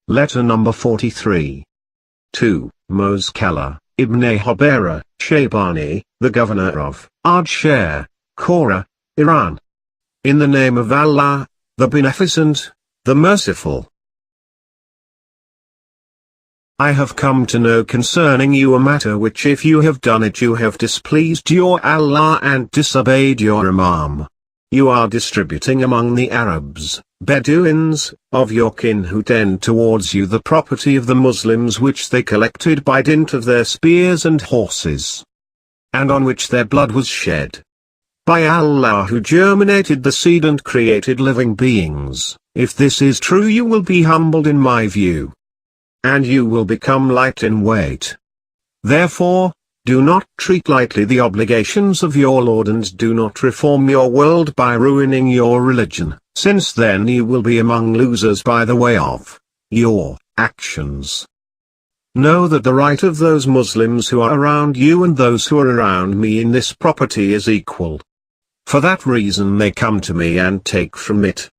Letter number 43. To Moscala, Ibn Habera, Shaybani, the governor of Ardshir, Korah, Iran. In the name of Allah, the Beneficent, the Merciful. I have come to know concerning you a matter which if you have done it you have displeased your Allah and disobeyed your Imam. You are distributing among the Arabs, Bedouins, of your kin who tend towards you the property of the Muslims which they collected by dint of their spears and horses, and on which their blood was shed. By Allah who germinated the seed and created living beings, if this is true you will be humbled in my view, and you will become light in weight. Therefore, do not treat lightly the obligations of your Lord and do not reform your world by ruining your religion, since then you will be among losers by the way of your actions. Know that the right of those Muslims who are around you and those who are around me in this property is equal. For that reason they come to me and take from it,